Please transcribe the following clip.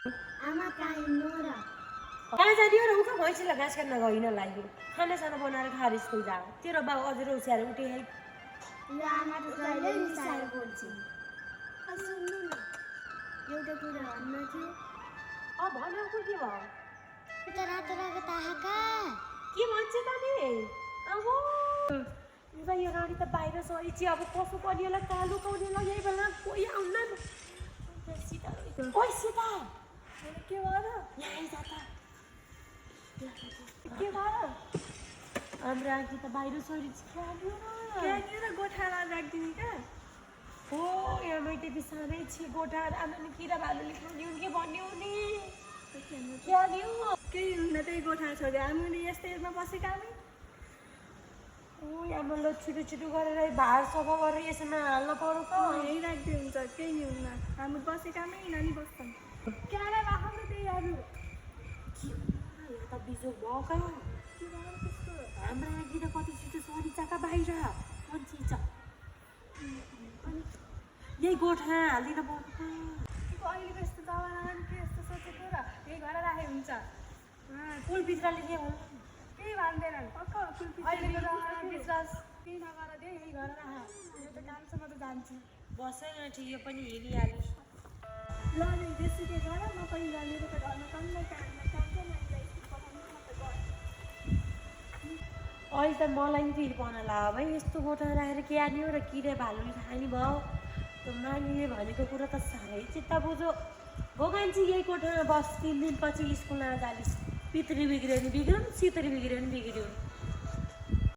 आमा कहाँ हिँड्नु र कहाँ जाने हो र उठो भैँसीलाई घाँस काट्न गइन लाग्यो खानासाना बनाएर खाएर स्कुल जा तेरो बाउ अझै उस्याएर उठे है यो आमा त कहिले निसाएर बोल्छ सुन्नु न एउटा कुरा भन्न थियो भन्नु के भयो उता रातो रातो ताहाका के भन्छ त नि अब यो रानी त बाहिर सरिछि अब कसो पनि होला कालो काउनेलाई यही बेला कोही आउन्न सीता ओइ सीता के भयो र यहाँ जा त के भयो हाम्रो आँखी त बाहिर सरिछि त्यहाँनिर र गोठाला राखिदिने क्या हो यहाँ मैले बिसानै छि गोठा आमाले किरा भालुले खाने हो के भन्ने हो नि के हो केही हुन्न त्यही गोठा छोड्यो हामीले यस्तैमा बसेका हामी ओ आमाले छिटो छिटो गरेर भार सफा गरेर यसमा हाल्न पर्यो त यही राख्दै हुन्छ केही नि हुन्न हामी बसेकामै नानी बस्छन् क्यारा राख्नु त्यहीहरू यहाँ त बिजोग भयो कहाँ हाम्रो आँखी त कति छिटो सरिचाका बाहिर मान्छे छ यही गोठा हालिदिन पर्छ अहिलेको यस्तो जमानामा के यस्तो सोचेको र यही घर राखे हुन्छ पुलभित्रले के होला केही भन्दैनन् पक्का अहिलेको जमानामा विश्वास केही नगर दे यही घर राख यो त कामसम्म त जान्छु बसेन ठिक यो पनि हिँडिहाल्यो ल नि बेसी के गर म पनि जानेर त घरमा कम्मै काम मान्छे पठाउनु म त गर अहिले त मलाई नि फेरि पना लाग्यो भाइ यस्तो गोठा राखेर के आने हो र किरा भालुले खाने भयो त्यो नानीले भनेको कुरा त साह्रै चित्त बुझ्यो हो मान्छे यही कोठामा बस 3 दिनपछि स्कुलमा जाने पितरी बिग्रियो नि बिग्रियो सितरी बिग्रियो नि बिग्रियो